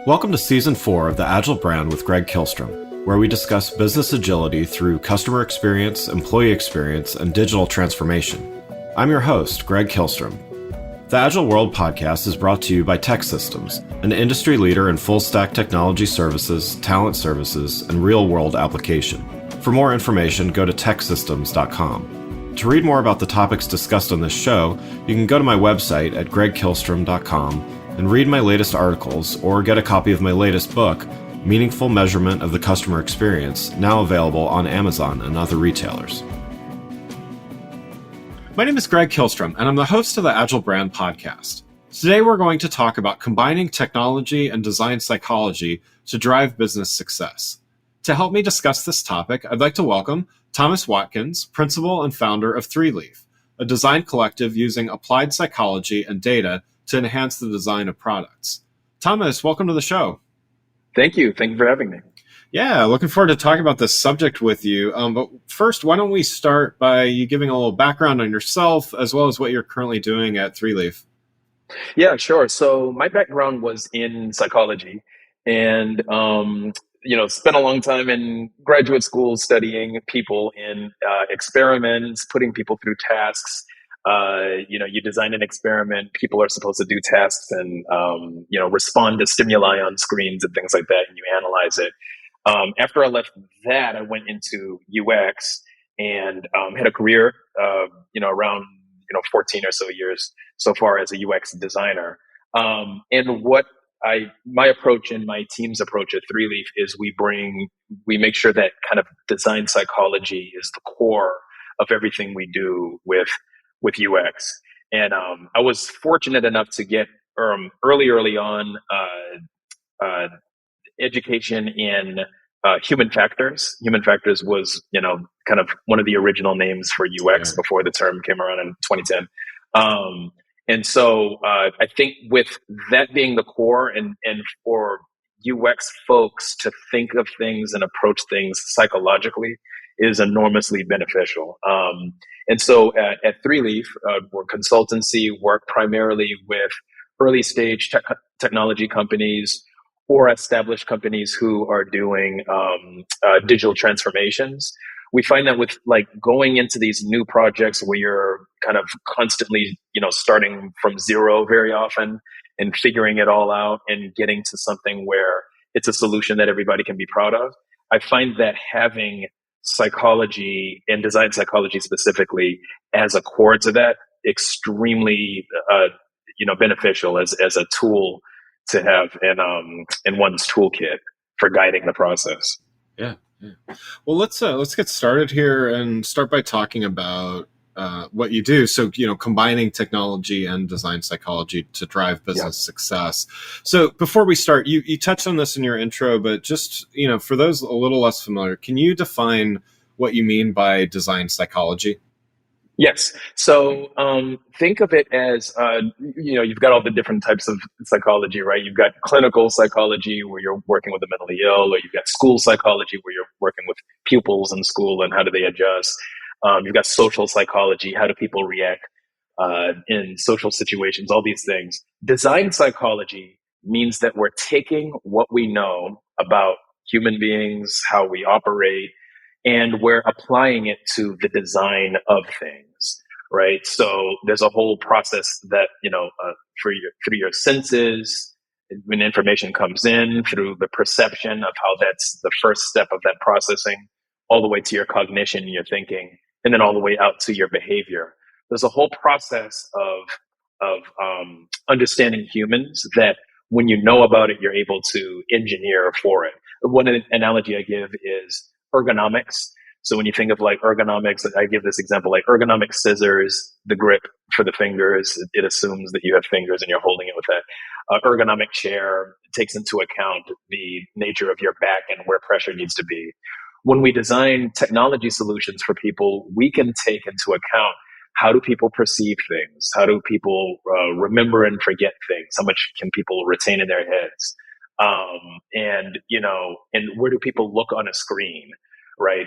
Welcome to Season 4 of the Agile Brand with Greg Kihlstrom, where we discuss business agility through customer experience, employee experience, and digital transformation. I'm your host, Greg Kihlstrom. The Agile World podcast is brought to you by TEKsystems, an industry leader in full-stack technology services, talent services, and real-world application. For more information, go to teksystems.com. To read more about the topics discussed on this show, you can go to my website at gregkihlstrom.com and read my latest articles or get a copy of my latest book, Meaningful Measurement of the Customer Experience, now available on Amazon and other retailers. My name is Greg Kihlstrom, and I'm the host of the Agile Brand podcast. Today we're going to talk about combining technology and design psychology to drive business success. To help me discuss this topic, I'd like to welcome Thomas Watkins, principal and founder of 3Leaf, a design collective using applied psychology and data to enhance the design of products. Thomas, welcome to the show. Thank you. Thank you for having me. Yeah, looking forward to talking about this subject with you. But first, why don't we start by you giving a little background on yourself as well as what you're currently doing at 3Leaf? Yeah, sure. So my background was in psychology and, spent a long time in graduate school studying people in experiments, putting people through tasks. You design an experiment, people are supposed to do tasks and, respond to stimuli on screens and things like that, and you analyze it. After I left that, I went into UX and had a career, around 14 or so years so far as a UX designer. And my approach and my team's approach at 3Leaf is we make sure that kind of design psychology is the core of everything we do with UX. And I was fortunate enough to get early on education in human factors. Human factors was, kind of one of the original names for UX before the term came around in 2010. And so I think with that being the core and for UX folks to think of things and approach things psychologically is enormously beneficial. And so at 3Leaf, we're consultancy, work primarily with early stage technology companies or established companies who are doing digital transformations. We find that with going into these new projects where you're kind of constantly, starting from zero very often and figuring it all out and getting to something where it's a solution that everybody can be proud of. I find that having psychology and design psychology specifically as a core to that extremely, beneficial as a tool to have in one's toolkit for guiding the process. Yeah. Well, let's get started here and start by talking about what you do. So, combining technology and design psychology to drive business success. So before we start, you touched on this in your intro, but just, for those a little less familiar, can you define what you mean by design psychology? Yes. So think of it as, you've got all the different types of psychology, right? You've got clinical psychology where you're working with the mentally ill, or you've got school psychology where you're working with pupils in school and how do they adjust. You've got social psychology, how do people react in social situations, all these things. Design psychology means that we're taking what we know about human beings, how we operate, and we're applying it to the design of things, right? So there's a whole process that, through your senses, when information comes in, through the perception of how that's the first step of that processing, all the way to your cognition and your thinking, and then all the way out to your behavior. There's a whole process of understanding humans that when you know about it, you're able to engineer for it. One analogy I give is ergonomics. So when you think of ergonomics, I give this example, ergonomic scissors, the grip for the fingers, it assumes that you have fingers and you're holding it with that. Ergonomic chair takes into account the nature of your back and where pressure needs to be. When we design technology solutions for people, we can take into account how do people perceive things? How do people remember and forget things? How much can people retain in their heads? And where do people look on a screen, right?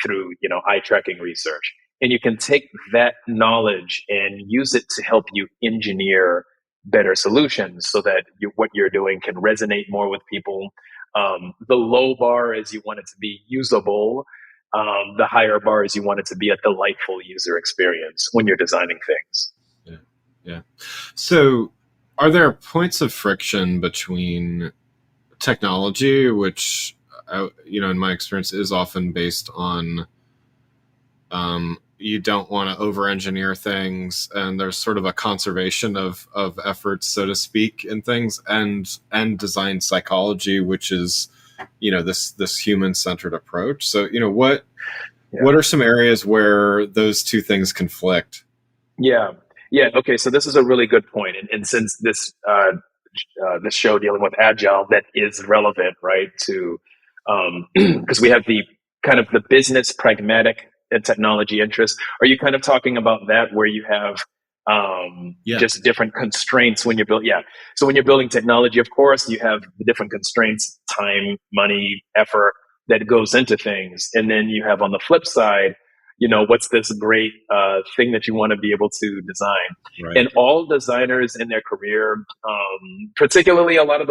Through, eye tracking research. And you can take that knowledge and use it to help you engineer better solutions so that what you're doing can resonate more with people. The low bar is you want it to be usable. The higher bar is you want it to be a delightful user experience when you're designing things. Yeah. Yeah. So are there points of friction between technology, which, in my experience is often based on, you don't want to over engineer things, and there's sort of a conservation of efforts, so to speak, in things, and design psychology, which is, this human centered approach. So, what are some areas where those two things conflict? Yeah. Yeah. Okay. So this is a really good point. And since this show dealing with agile, that is relevant, right? To, because we have the kind of the business pragmatic and technology interest. Are you kind of talking about that where you have, Yeah. just different constraints when you're building? Yeah. So when you're building technology, of course, you have the different constraints, time, money, effort that goes into things. And then you have on the flip side, what's this great thing that you want to be able to design? Right. And all designers in their career, particularly a lot of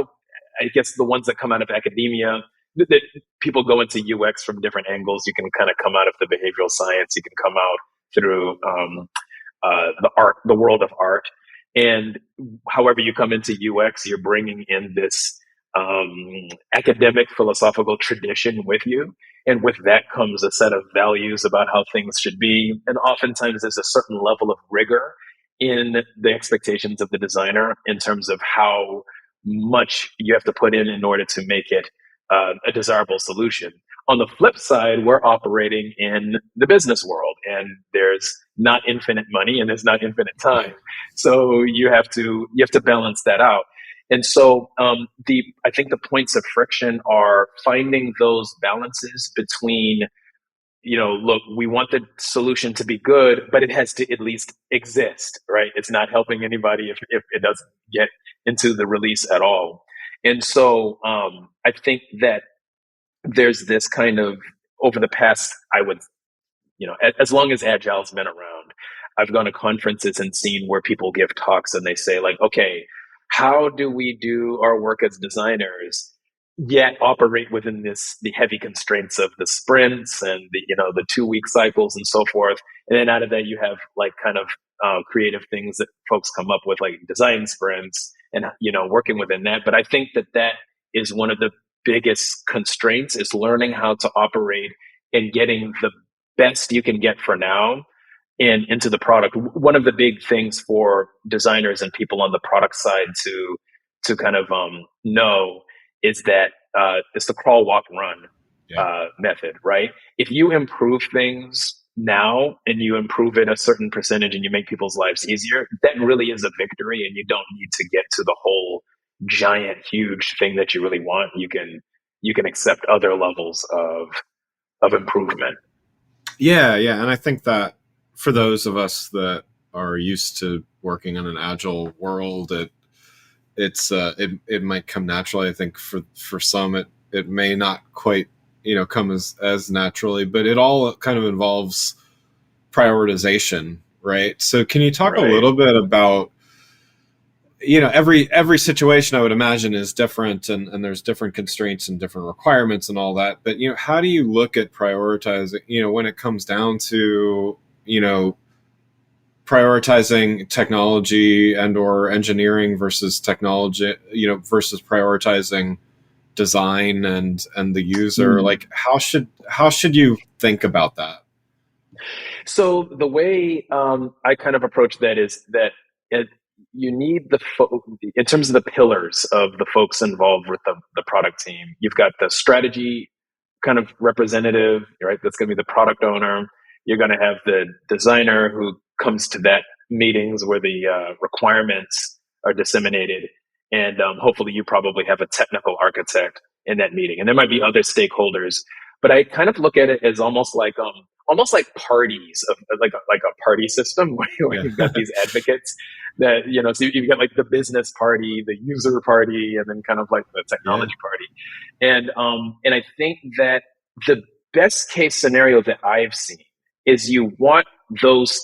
I guess the ones that come out of academia, that people go into UX from different angles. You can kind of come out of the behavioral science. You can come out through the world of art. And however you come into UX, you're bringing in this academic philosophical tradition with you. And with that comes a set of values about how things should be. And oftentimes there's a certain level of rigor in the expectations of the designer in terms of how much you have to put in order to make it a desirable solution. On the flip side, we're operating in the business world, and there's not infinite money and there's not infinite time. So you have to balance that out. And so I think the points of friction are finding those balances between, look, we want the solution to be good, but it has to at least exist, right? It's not helping anybody if it doesn't get into the release at all. And so I think that there's this kind of, over the past, I would, as long as Agile's been around, I've gone to conferences and seen where people give talks and they say like, okay, how do we do our work as designers yet operate within the heavy constraints of the sprints and the 2 week cycles and so forth? And then out of that, you have like kind of creative things that folks come up with, like design sprints and, working within that. But I think that is one of the biggest constraints, is learning how to operate and getting the best you can get for now and into the product. One of the big things for designers and people on the product side to kind of know is that it's the crawl, walk, run method, right? If you improve things now and you improve it a certain percentage and you make people's lives easier, that really is a victory, and you don't need to get to the whole giant, huge thing that you really want. You can accept other levels of improvement. Yeah, yeah, and I think that for those of us that are used to working in an agile world, it might come naturally. I think for some it may not quite come as naturally, but it all kind of involves prioritization, right? So can you talk a little bit about, every situation I would imagine is different, and there's different constraints and different requirements and all that, but how do you look at prioritizing, when it comes down to prioritizing technology and or engineering versus technology, versus prioritizing design and the user? Like how should you think about that? So the way I kind of approach that is that you need in terms of the pillars of the folks involved with the product team. You've got the strategy kind of representative, right? That's going to be the product owner. You're going to have the designer who comes to that meetings where the requirements are disseminated, and hopefully you probably have a technical architect in that meeting, and there might be other stakeholders. But I kind of look at it as almost like parties of like a party system where you've got these advocates that so you've got like the business party, the user party, and then kind of like the technology party. And I think that the best case scenario that I've seen is you want those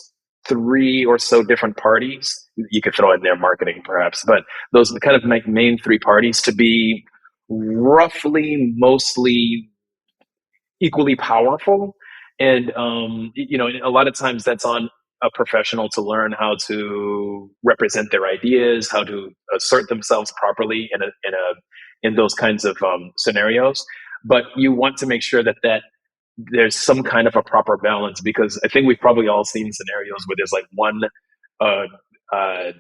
three or so different parties you could throw in there marketing perhaps, but those are the kind of main three parties to be roughly mostly equally powerful. And, a lot of times that's on a professional to learn how to represent their ideas, how to assert themselves properly in those kinds of scenarios. But you want to make sure that there's some kind of a proper balance, because I think we've probably all seen scenarios where there's like one uh, uh,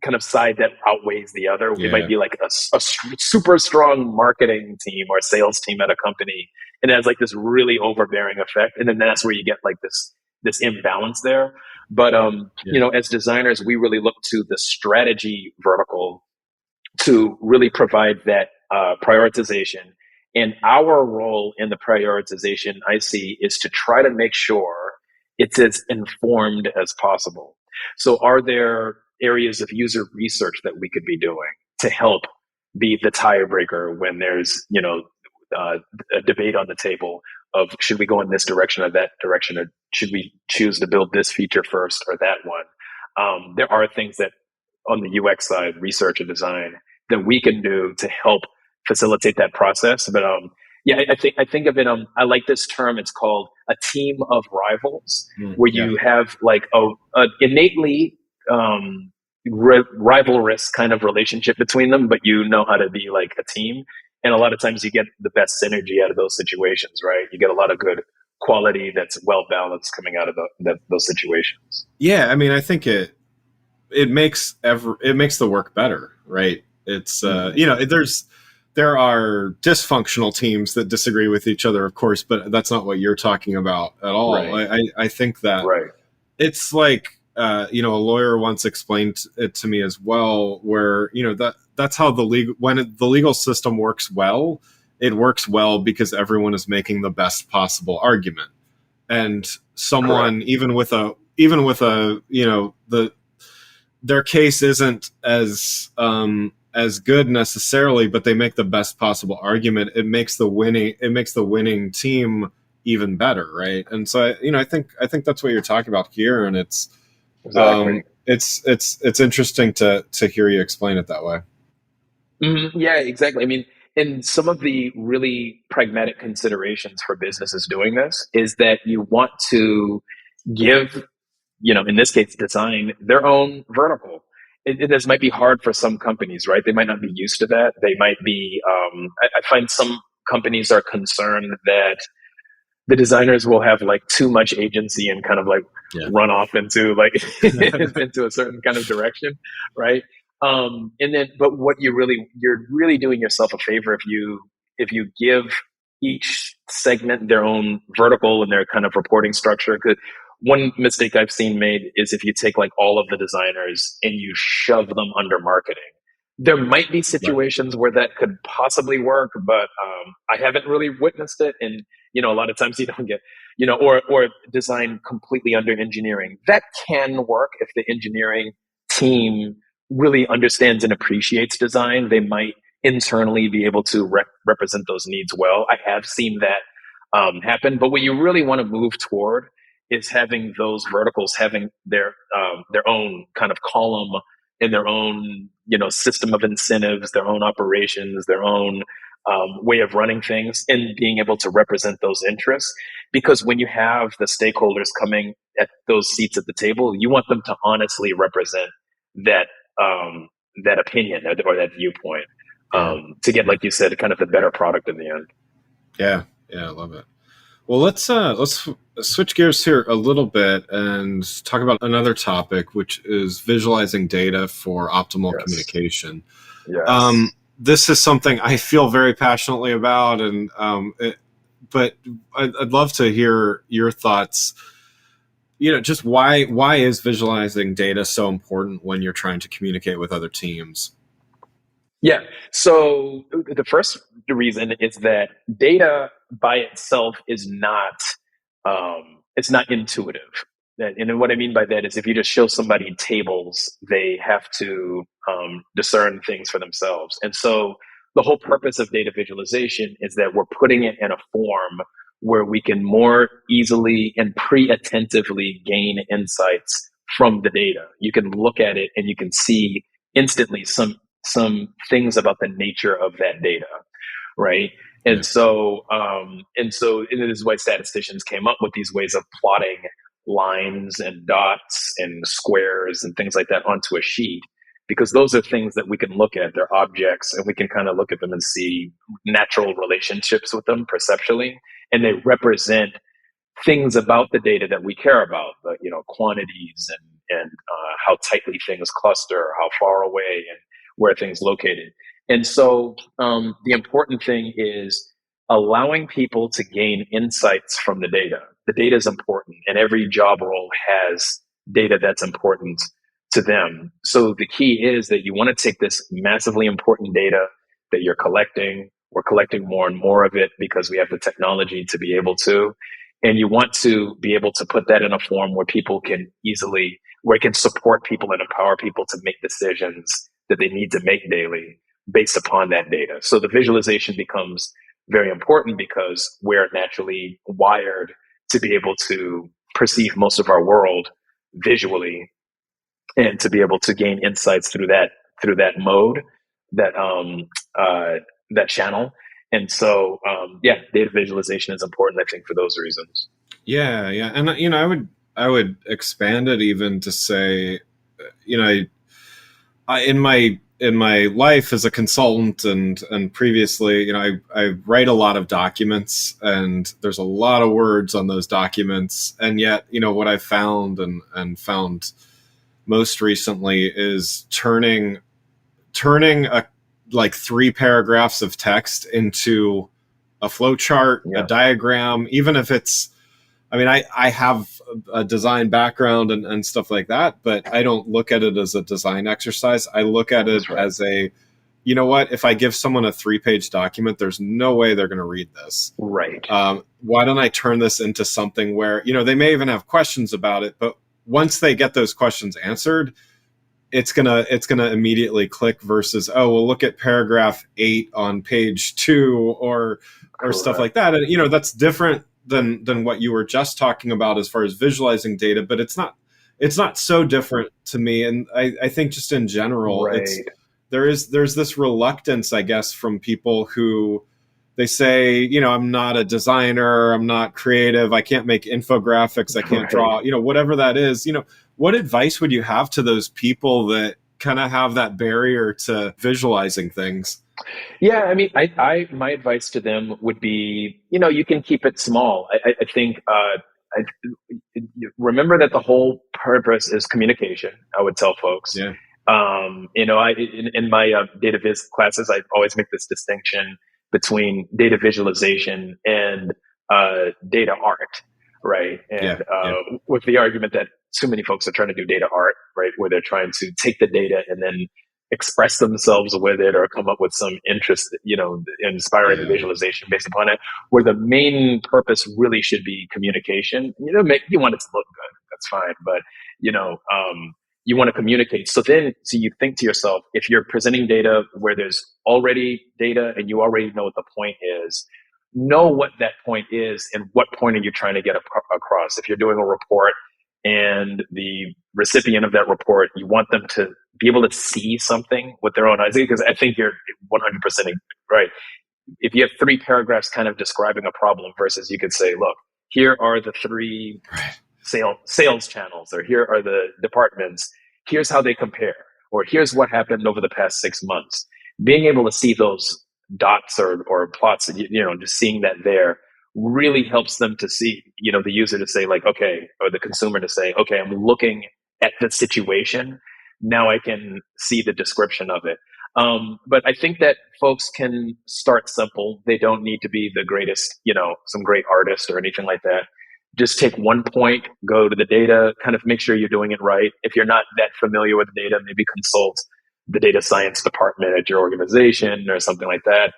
kind of side that outweighs the other. It might Yeah. be like a super strong marketing team or sales team at a company, and it has like this really overbearing effect, and then that's where you get like this imbalance there. But Yeah. as designers, we really look to the strategy vertical to really provide that prioritization. And our role in the prioritization, I see, is to try to make sure it's as informed as possible. So, are there areas of user research that we could be doing to help be the tiebreaker when there's, uh, a debate on the table of should we go in this direction or that direction, or should we choose to build this feature first or that one? There are things that on the UX side, research and design, that we can do to help facilitate that process. But yeah, I think of it. I like this term. It's called a team of rivals, where Yeah. you have like a innately rivalrous kind of relationship between them, but you know how to be like a team. And a lot of times you get the best synergy out of those situations, right? You get a lot of good quality that's well balanced coming out of those situations. Yeah, I mean, I think it makes the work better, right? It's Mm-hmm. there are dysfunctional teams that disagree with each other, of course, but that's not what you're talking about at all. Right. I think that Right. it's like a lawyer once explained it to me as well, where that's how the legal system works well. It works well because everyone is making the best possible argument, and Correct. someone even with a the their case isn't as good necessarily, but they make the best possible argument. It makes the winning team even better, right? And so I think that's what you're talking about here, and Exactly. it's interesting to hear you explain it that way. Yeah, exactly. I mean, and some of the really pragmatic considerations for businesses doing this is that you want to give, in this case, design their own vertical. This might be hard for some companies, right? They might not be used to that. They might be, I find some companies are concerned that the designers will have like too much agency and kind of like Yeah. run off into like into a certain kind of direction, right? And then, but what you're really doing yourself a favor if you give each segment their own vertical and their kind of reporting structure. Because one mistake I've seen made is if you take like all of the designers and you shove them under marketing. There might be Right. situations where that could possibly work, but I haven't really witnessed it. And a lot of times you don't get, or design completely under engineering. That can work if the engineering team really understands and appreciates design. They might internally be able to represent those needs well. I have seen that happen. But what you really want to move toward is having those verticals having their own kind of column in their own system of incentives, their own operations, their own way of running things, and being able to represent those interests. Because when you have the stakeholders coming at those seats at the table, you want them to honestly represent that that opinion or that viewpoint, Yeah. to get, like you said, kind of the better product in the end. Yeah. Yeah. I love it. Well, let's switch gears here a little bit and talk about another topic, which is visualizing data for optimal Yes. communication. Yes. This is something I feel very passionately about, and but I'd love to hear your thoughts. Just why is visualizing data so important when you're trying to communicate with other teams? Yeah. So the first reason is that data by itself is not it's not intuitive. And what I mean by that is if you just show somebody tables, they have to discern things for themselves. And so the whole purpose of data visualization is that we're putting it in a form where we can more easily and pre-attentively gain insights from the data. You can look at it and you can see instantly some things about the nature of that data, right? Yeah. And this is why statisticians came up with these ways of plotting lines and dots and squares and things like that onto a sheet, because those are things that we can look at. They're objects, and we can kind of look at them and see natural relationships with them perceptually, and they represent things about the data that we care about, the quantities and how tightly things cluster, how far away, and where things located. And so the important thing is allowing people to gain insights from the data. The data is important, and every job role has data that's important to them. So the key is that you want to take this massively important data that you're collecting. We're collecting more and more of it because we have the technology to be able to. And you want to be able to put that in a form where where it can support people and empower people to make decisions that they need to make daily based upon that data. So the visualization becomes very important because we're naturally wired to be able to perceive most of our world visually, and to be able to gain insights through that mode, that that channel. And so data visualization is important, I think, for those reasons. Yeah, yeah, and I would expand it even to say, in my life as a consultant and previously, I write a lot of documents, and there's a lot of words on those documents, and yet what I found and found most recently is turning a like 3 paragraphs of text into a flow chart, a diagram, even if it's, I have a design background and stuff like that, but I don't look at it as a design exercise. I look at it as a, if I give someone a 3-page document, there's no way they're going to read this. Right. Why don't I turn this into something where, they may even have questions about it, but once they get those questions answered, it's gonna immediately click versus, oh, well, look at paragraph 8 on page 2 or stuff like that. And that's different than what you were just talking about as far as visualizing data, but it's not so different to me. And I think just in general, right. there's this reluctance, I guess, from people who they say, I'm not a designer, I'm not creative, I can't make infographics, I can't draw, whatever that is. What advice would you have to those people that kind of have that barrier to visualizing things? Yeah, my advice to them would be, you can keep it small. I think, remember that the whole purpose is communication. I would tell folks. Yeah. In my data viz classes, I always make this distinction between data visualization and data art, right? And with the argument that too many folks are trying to do data art, right, where they're trying to take the data and then express themselves with it or come up with some interest, inspiring visualization based upon it, where the main purpose really should be communication. You want it to look good, that's fine, but you want to communicate. So you think to yourself, if you're presenting data where there's already data and you already know what the point is, know what that point is and what point are you trying to get across. If you're doing a report and the recipient of that report, you want them to be able to see something with their own eyes, because I think you're 100% right. If you have 3 paragraphs kind of describing a problem versus you could say, look, here are the 3 sales channels, or here are the departments, here's how they compare, or here's what happened over the past 6 months. Being able to see those dots or plots, just seeing that there really helps them to see, the user to say like, okay, or the consumer to say, okay, I'm looking at the situation. Now I can see the description of it. But I think that folks can start simple. They don't need to be the greatest, some great artist or anything like that. Just take one point, go to the data, kind of make sure you're doing it right. If you're not that familiar with data, maybe consult the data science department at your organization or something like that.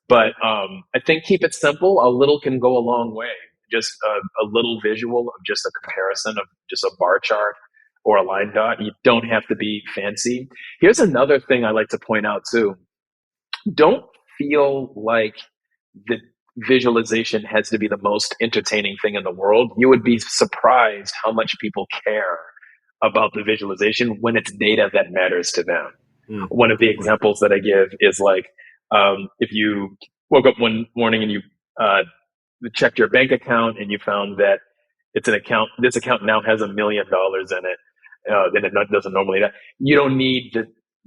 But I think keep it simple. A little can go a long way. Just a little visual of just a comparison of just a bar chart or a line dot. You don't have to be fancy. Here's another thing I like to point out too. Don't feel like the visualization has to be the most entertaining thing in the world. You would be surprised how much people care about the visualization when it's data that matters to them. Mm. One of the examples that I give is like, if you woke up one morning and you checked your bank account and you found that this account now has $1 million in it, then it doesn't normally. You don't need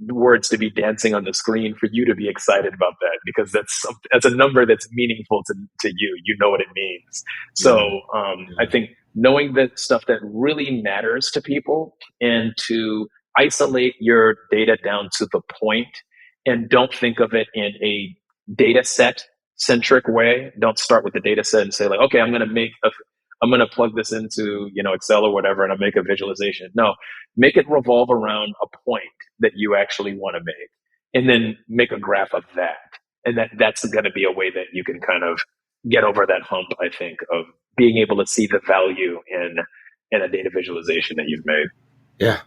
the words to be dancing on the screen for you to be excited about that, because that's a number that's meaningful to you. You know what it means. So I think knowing the stuff that really matters to people, and to isolate your data down to the point, and don't think of it in a data set centric way. Don't start with the data set and say like, okay, I'm going to plug this into, Excel or whatever, and I'll make a visualization. No, make it revolve around a point that you actually want to make, and then make a graph of that. And that's going to be a way that you can kind of get over that hump, I think, of being able to see the value in a data visualization that you've made. Yeah.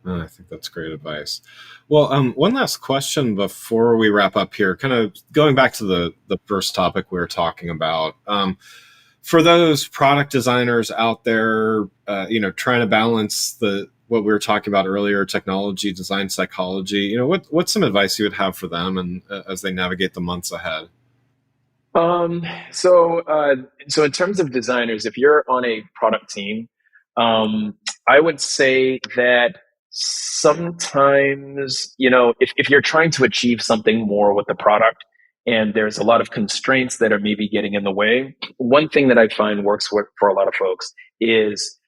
Oh, I think that's great advice. Well, one last question before we wrap up here, kind of going back to the first topic we were talking about. For those product designers out there, trying to balance what we were talking about earlier, technology, design psychology, what's some advice you would have for them and as they navigate the months ahead? So in terms of designers, if you're on a product team, I would say that sometimes, if you're trying to achieve something more with the product and there's a lot of constraints that are maybe getting in the way, one thing that I find works for a lot of folks is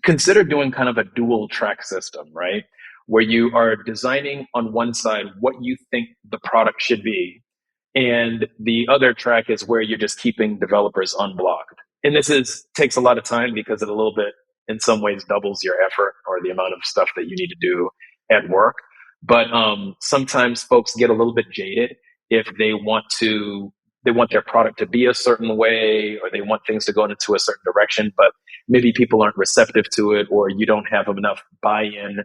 consider doing kind of a dual track system, right? Where you are designing on one side what you think the product should be, and the other track is where you're just keeping developers unblocked. And this takes a lot of time, because it a little bit, in some ways, doubles your effort or the amount of stuff that you need to do at work. But sometimes folks get a little bit jaded if they want their product to be a certain way, or they want things to go into a certain direction, but maybe people aren't receptive to it, or you don't have enough buy-in.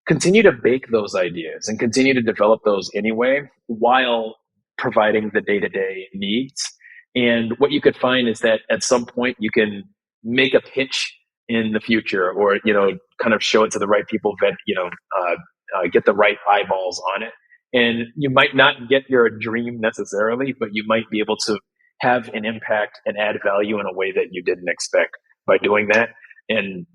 Continue to bake those ideas and continue to develop those anyway, while providing the day-to-day needs. And what you could find is that at some point you can make a pitch in the future, or, kind of show it to the right people that, get the right eyeballs on it. And you might not get your dream necessarily, but you might be able to have an impact and add value in a way that you didn't expect by doing that. And,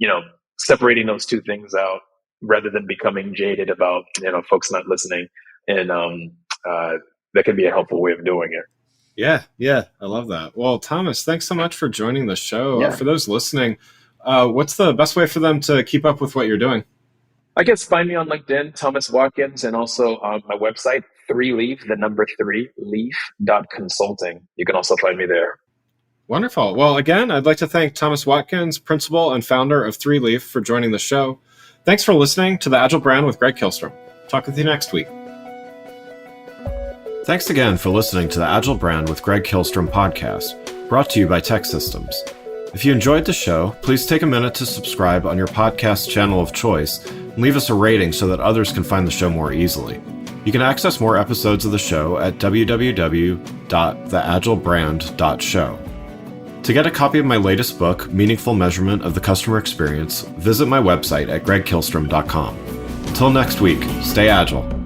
separating those two things out, rather than becoming jaded about, folks not listening. And that can be a helpful way of doing it. Yeah. I love that. Well, Thomas, thanks so much for joining the show. Yeah. For those listening, what's the best way for them to keep up with what you're doing? I guess find me on LinkedIn, Thomas Watkins, and also on my website, 3Leaf, the number 3, leaf.consulting. You can also find me there. Wonderful. Well, again, I'd like to thank Thomas Watkins, principal and founder of 3Leaf, for joining the show. Thanks for listening to The Agile Brand with Greg Kihlstrom. Talk with you next week. Thanks again for listening to the Agile Brand with Greg Kihlstrom podcast, brought to you by TEKsystems. If you enjoyed the show, please take a minute to subscribe on your podcast channel of choice and leave us a rating so that others can find the show more easily. You can access more episodes of the show at www.theagilebrand.show. To get a copy of my latest book, Meaningful Measurement of the Customer Experience, visit my website at gregkihlstrom.com. Until next week, stay agile.